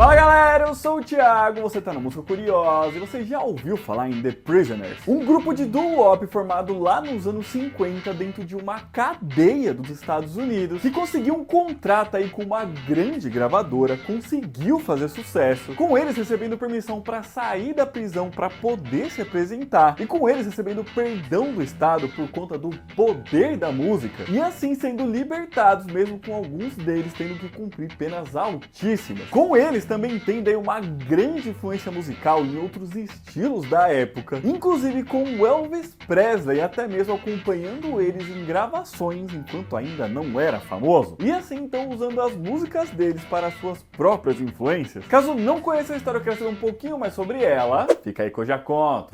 Fala galera, eu sou o Thiago, você tá no Música Curiosa e você já ouviu falar em The Prisoners? Um grupo de doo-wop formado lá nos anos 50 dentro de uma cadeia dos Estados Unidos que conseguiu um contrato aí com uma grande gravadora, conseguiu fazer sucesso, com eles recebendo permissão para sair da prisão para poder se apresentar e com eles recebendo perdão do Estado por conta do poder da música e assim sendo libertados mesmo com alguns deles tendo que cumprir penas altíssimas. Com eles também tem daí uma grande influência musical em outros estilos da época, inclusive com o Elvis Presley, até mesmo acompanhando eles em gravações enquanto ainda não era famoso, e assim então usando as músicas deles para suas próprias influências. Caso não conheça a história, eu quero saber um pouquinho mais sobre ela, fica aí que eu já conto.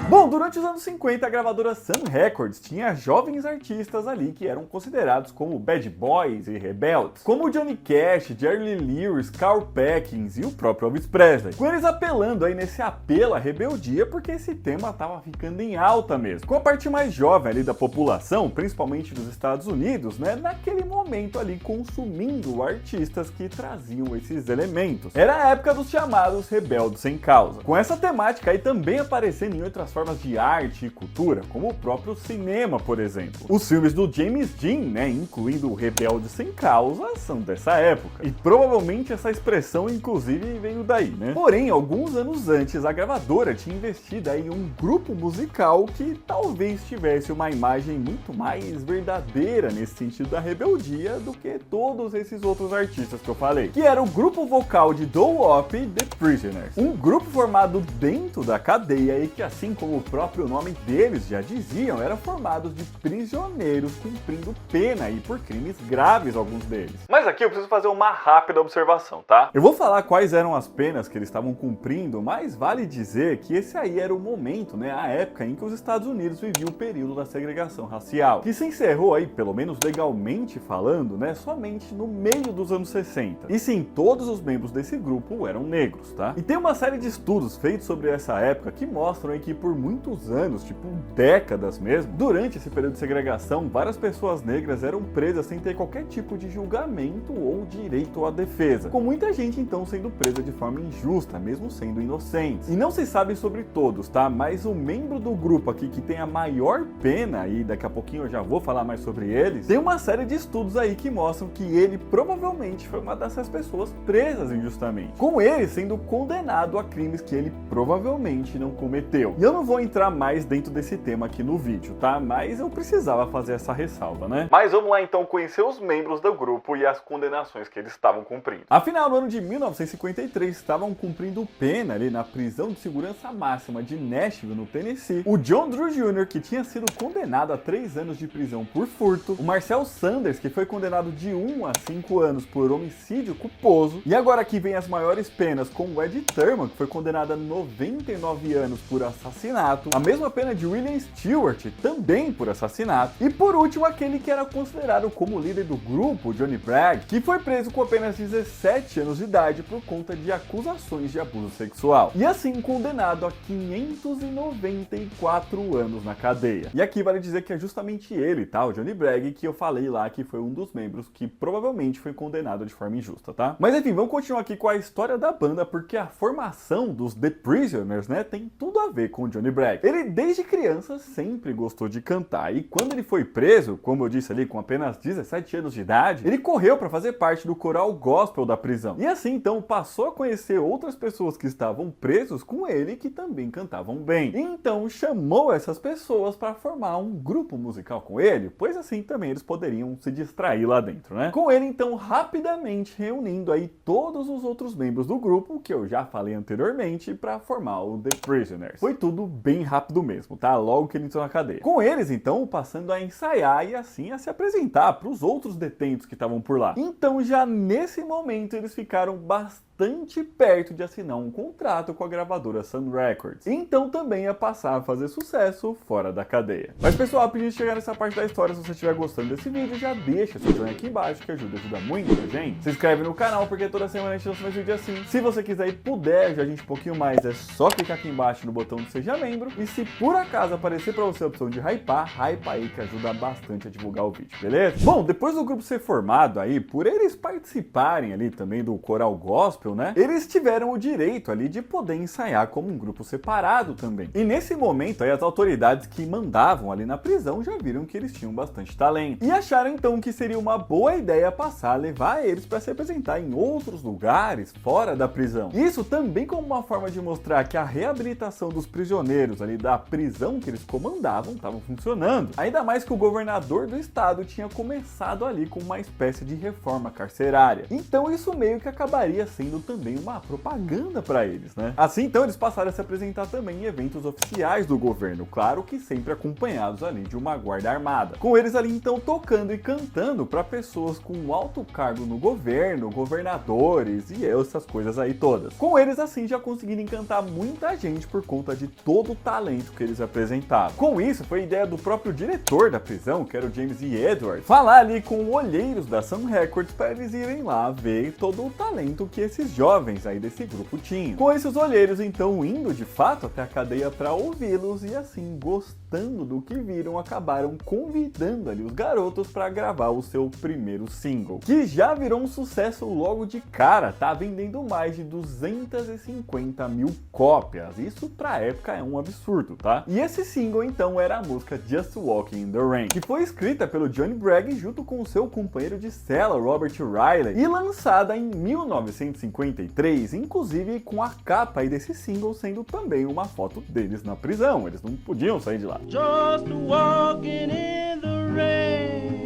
Bom, durante os anos 50, a gravadora Sun Records tinha jovens artistas ali que eram considerados como bad boys e rebeldes, como Johnny Cash, Jerry Lee Lewis, Carl Perkins e o próprio Elvis Presley, com eles apelando aí nesse apelo à rebeldia porque esse tema tava ficando em alta mesmo, com a parte mais jovem ali da população, principalmente dos Estados Unidos, né, naquele momento ali consumindo artistas que traziam esses elementos. Era a época dos chamados rebeldes sem causa, com essa temática aí também aparecendo em outras formas de arte e cultura, como o próprio cinema, por exemplo. Os filmes do James Dean, né, incluindo o Rebelde Sem Causa, são dessa época. E provavelmente essa expressão, inclusive, veio daí, né? Porém, alguns anos antes, a gravadora tinha investido aí em um grupo musical que talvez tivesse uma imagem muito mais verdadeira nesse sentido da rebeldia do que todos esses outros artistas que eu falei, que era o grupo vocal de doo-wop The Prisoners. Um grupo formado dentro da cadeia e que, assim como o próprio nome deles já diziam, eram formados de prisioneiros cumprindo pena aí por crimes graves, alguns deles. Mas aqui eu preciso fazer uma rápida observação, tá? Eu vou falar quais eram as penas que eles estavam cumprindo, mas vale dizer que esse aí era o momento, né, a época em que os Estados Unidos viviam o período da segregação racial, que se encerrou aí, pelo menos legalmente falando, né, somente no meio dos anos 60. E sim, todos os membros desse grupo eram negros, tá? E tem uma série de estudos feitos sobre essa época que mostram aí que por muitos anos, tipo décadas mesmo, durante esse período de segregação, várias pessoas negras eram presas sem ter qualquer tipo de julgamento ou direito à defesa, com muita gente então sendo presa de forma injusta, mesmo sendo inocentes. E não se sabe sobre todos, tá? Mas o membro do grupo aqui que tem a maior pena, e daqui a pouquinho eu já vou falar mais sobre eles, tem uma série de estudos aí que mostram que ele provavelmente foi uma dessas pessoas presas injustamente, com ele sendo condenado a crimes que ele provavelmente não cometeu. E eu não vou entrar mais dentro desse tema aqui no vídeo, tá? Mas eu precisava fazer essa ressalva, né? Mas vamos lá então conhecer os membros do grupo e as condenações que eles estavam cumprindo. Afinal, no ano de 1953, estavam cumprindo pena ali na prisão de segurança máxima de Nashville, no Tennessee, o John Drew Jr., que tinha sido condenado a 3 anos de prisão por furto, o Marcel Sanders, que foi condenado de 1 a 5 anos por homicídio culposo, e agora aqui vem as maiores penas com o Ed Thurman, que foi condenado a 99 anos por assassinato, a mesma pena de William Stewart, também por assassinato, e por último aquele que era considerado como líder do grupo, Johnny Bragg, que foi preso com apenas 17 anos de idade por conta de acusações de abuso sexual, e assim condenado a 594 anos na cadeia. E aqui vale dizer que é justamente ele, tá, o Johnny Bragg, que eu falei lá que foi um dos membros que provavelmente foi condenado de forma injusta, tá? Mas enfim, vamos continuar aqui com a história da banda, porque a formação dos The Prisoners, né, tem tudo a ver com o Johnny Bragg. Ele desde criança sempre gostou de cantar e quando ele foi preso, como eu disse ali, com apenas 17 anos de idade, ele correu para fazer parte do coral gospel da prisão. E assim então passou a conhecer outras pessoas que estavam presos com ele que também cantavam bem. E então chamou essas pessoas para formar um grupo musical com ele, pois assim também eles poderiam se distrair lá dentro, né? Com ele então rapidamente reunindo aí todos os outros membros do grupo que eu já falei anteriormente para formar o The Prisoners. Foi tudo bem rápido mesmo, tá? Logo que ele entrou na cadeia. Com eles, então, passando a ensaiar e assim a se apresentar para os outros detentos que estavam por lá. Então, já nesse momento, eles ficaram bastante bastante perto de assinar um contrato com a gravadora Sun Records. Então também ia passar a fazer sucesso fora da cadeia. Mas pessoal, pra gente chegar nessa parte da história, se você estiver gostando desse vídeo, já deixa seu joinha aqui embaixo, que ajuda muito a gente. Se inscreve no canal, porque toda semana a gente lança mais vídeo assim. Se você quiser e puder ajudar a gente um pouquinho mais, é só clicar aqui embaixo no botão de Seja Membro. E se por acaso aparecer pra você a opção de hypar, hypa aí, que ajuda bastante a divulgar o vídeo, beleza? Bom, depois do grupo ser formado aí, por eles participarem ali também do coral gospel, né? Eles tiveram o direito ali de poder ensaiar como um grupo separado também. E nesse momento aí, as autoridades que mandavam ali na prisão já viram que eles tinham bastante talento. E acharam então que seria uma boa ideia passar a levar eles para se apresentar em outros lugares fora da prisão. Isso também como uma forma de mostrar que a reabilitação dos prisioneiros ali da prisão que eles comandavam estavam funcionando. Ainda mais que o governador do estado tinha começado ali com uma espécie de reforma carcerária. Então isso meio que acabaria sendo também uma propaganda para eles, né? Assim então eles passaram a se apresentar também em eventos oficiais do governo, claro que sempre acompanhados ali de uma guarda armada. Com eles ali então tocando e cantando para pessoas com alto cargo no governo, governadores e essas coisas aí todas. Com eles assim já conseguiram encantar muita gente por conta de todo o talento que eles apresentavam. Com isso foi ideia do próprio diretor da prisão, que era o James E. Edwards, falar ali com olheiros da Sun Records para eles irem lá ver todo o talento que esses jovens aí desse grupo tinham. Com esses olheiros então indo de fato até a cadeia para ouvi-los e assim gostando do que viram, acabaram convidando ali os garotos para gravar o seu primeiro single, que já virou um sucesso logo de cara, tá vendendo mais de 250 mil cópias. Isso pra época é um absurdo, tá? E esse single então era a música Just Walking in the Rain, que foi escrita pelo Johnny Bragg junto com o seu companheiro de cela, Robert Riley, e lançada em 1953, inclusive com a capa aí desse single sendo também uma foto deles na prisão. Eles não podiam sair de lá. Just walking in the rain.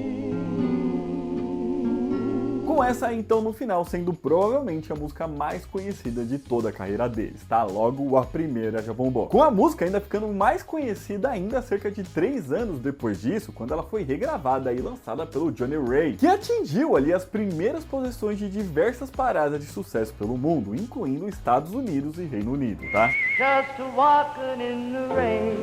Com essa então no final sendo provavelmente a música mais conhecida de toda a carreira deles, tá? Logo a primeira já bombou. Com a música ainda ficando mais conhecida ainda cerca de 3 anos depois disso, quando ela foi regravada e lançada pelo Johnny Ray, que atingiu ali as primeiras posições de diversas paradas de sucesso pelo mundo, incluindo Estados Unidos e Reino Unido, tá? Just walking in the rain.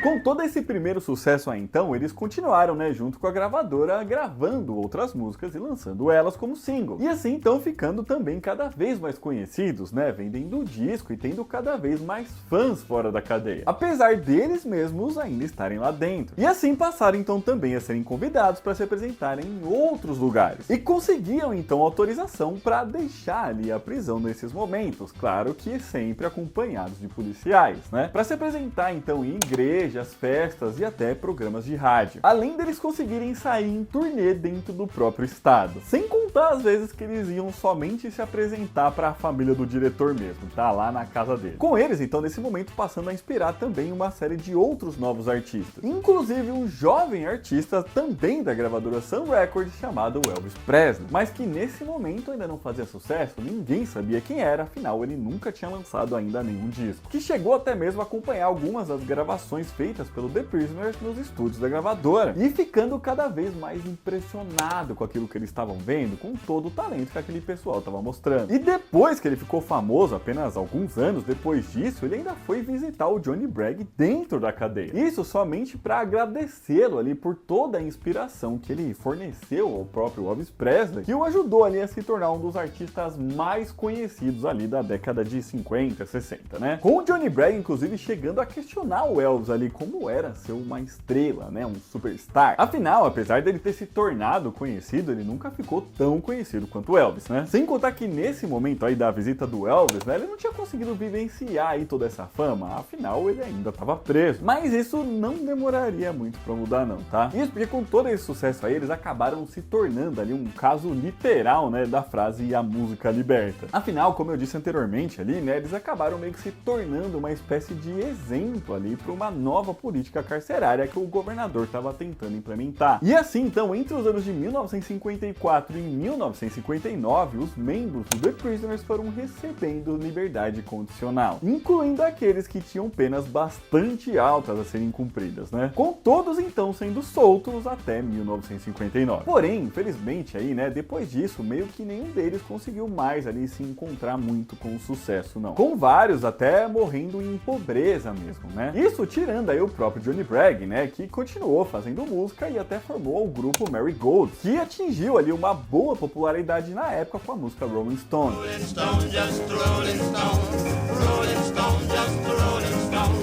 Com todo esse primeiro sucesso aí então, eles continuaram, né, junto com a gravadora, gravando outras músicas e lançando elas como single. E assim então ficando também cada vez mais conhecidos, né, vendendo o disco e tendo cada vez mais fãs fora da cadeia, apesar deles mesmos ainda estarem lá dentro. E assim passaram então também a serem convidados para se apresentarem em outros lugares. E conseguiam então autorização para deixar ali a prisão nesses momentos, claro que sempre acompanhados de policiais, né, para se apresentar então em igrejas, festas e até programas de rádio. Além deles conseguirem sair em turnê dentro do próprio estado. Sem contar as vezes que eles iam somente se apresentar para a família do diretor mesmo, tá? Lá na casa dele. Com eles, então, nesse momento, passando a inspirar também uma série de outros novos artistas. Inclusive um jovem artista também da gravadora Sun Records chamado Elvis Presley. Mas que nesse momento ainda não fazia sucesso, ninguém sabia quem era, afinal ele nunca tinha lançado ainda nenhum disco. Que chegou até mesmo a acompanhar algumas das gravações feitas pelo The Prisoners nos estúdios da gravadora e ficando cada vez mais impressionado com aquilo que eles estavam vendo, com todo o talento que aquele pessoal estava mostrando. E depois que ele ficou famoso, apenas alguns anos depois disso, ele ainda foi visitar o Johnny Bragg dentro da cadeia. Isso somente para agradecê-lo ali por toda a inspiração que ele forneceu ao próprio Elvis Presley, que o ajudou ali a se tornar um dos artistas mais conhecidos ali da década de 50, 60, né? Com o Johnny Bragg, inclusive, chegando a questionar o Elvis ali como era ser uma estrela, né, um superstar. Afinal, apesar dele ter se tornado conhecido, ele nunca ficou tão conhecido quanto o Elvis, né? Sem contar que nesse momento aí da visita do Elvis, né, ele não tinha conseguido vivenciar aí toda essa fama, afinal ele ainda estava preso. Mas isso não demoraria muito para mudar não, tá? Isso porque com todo esse sucesso aí, eles acabaram se tornando ali um caso literal, né, da frase "a música liberta". Afinal, como eu disse anteriormente ali, né, eles acabaram meio que se tornando uma espécie de exemplo ali para uma nova política carcerária que o governador estava tentando implementar. E assim, então, entre os anos de 1954 e 1959, os membros do The Prisoners foram recebendo liberdade condicional, incluindo aqueles que tinham penas bastante altas a serem cumpridas, né? Com todos então sendo soltos até 1959. Porém, infelizmente aí, né, depois disso, meio que nenhum deles conseguiu mais ali se encontrar muito com sucesso, não. Com vários até morrendo em pobreza mesmo, né? Isso tirando aí o próprio Johnny Bragg, né, que continuou fazendo música e até formou o grupo Marigold, que atingiu ali uma boa popularidade na época com a música Rolling Stone. Rolling Stone, just Rolling Stone, Rolling Stone, just Rolling Stone,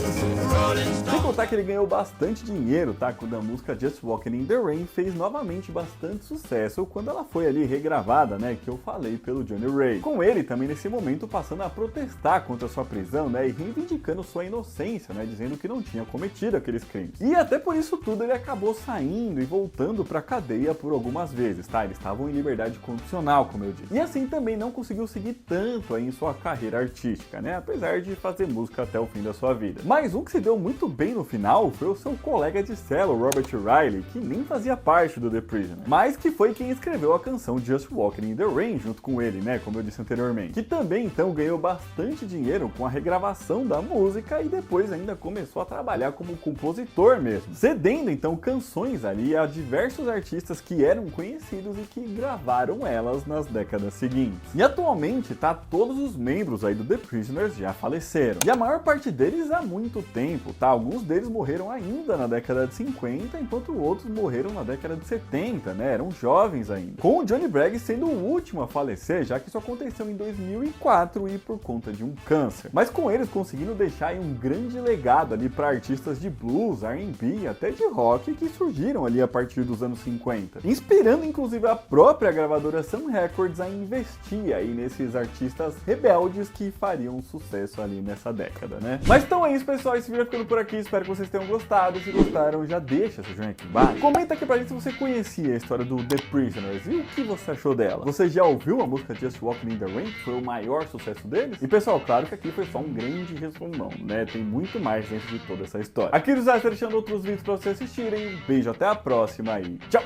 Rolling Stone. Sem contar que ele ganhou bastante dinheiro, tá? Quando a música Just Walking in the Rain fez novamente bastante sucesso quando ela foi ali regravada, né? Que eu falei pelo Johnny Ray. Com ele também nesse momento passando a protestar contra sua prisão, né? E reivindicando sua inocência, né? Dizendo que não tinha cometido aqueles crimes. E até por isso tudo ele acabou saindo e voltando pra cadeia por algumas vezes, tá? Eles estavam em liberdade condicional, como eu disse. E assim também não conseguiu seguir tanto aí em sua carreira artística, né? Apesar de fazer música até o fim da sua vida. Mas um que se deu muito bem no final foi o seu colega de cela, Robert Riley, que nem fazia parte do The Prisoner, mas que foi quem escreveu a canção Just Walking in the Rain junto com ele, né? Como eu disse anteriormente. Que também então ganhou bastante dinheiro com a regravação da música e depois ainda começou a trabalhar como compositor mesmo, cedendo então canções ali a diversos artistas que eram conhecidos e que gravaram elas nas décadas seguintes. E atualmente, tá, todos os membros aí do The Prisoners já faleceram. E a maior parte deles há muito tempo, tá? Alguns deles morreram ainda na década de 50, enquanto outros morreram na década de 70, né? Eram jovens ainda. Com o Johnny Bragg sendo o último a falecer, já que isso aconteceu em 2004 e por conta de um câncer. Mas com eles conseguindo deixar aí um grande legado ali para artistas de blues, R&B, até de rock que surgiram ali a partir dos anos 50. Inspirando inclusive a própria gravadora Sun Records a investir aí nesses artistas rebeldes que fariam sucesso ali nessa década, né? Mas então é isso, pessoal. Esse vídeo vai ficando por aqui. Espero que vocês tenham gostado. Se gostaram, já deixa seu joinha aqui embaixo. Comenta aqui pra gente se você conhecia a história do The Prisoners e o que você achou dela. Você já ouviu a música Just Walking in the Rain, que foi o maior sucesso deles? E pessoal, claro que aqui foi só um grande resumão, né? Tem muito mais dentro de toda essa história. Aqui no Zé, deixando outros vídeos pra vocês assistirem. Um beijo, até a próxima e tchau!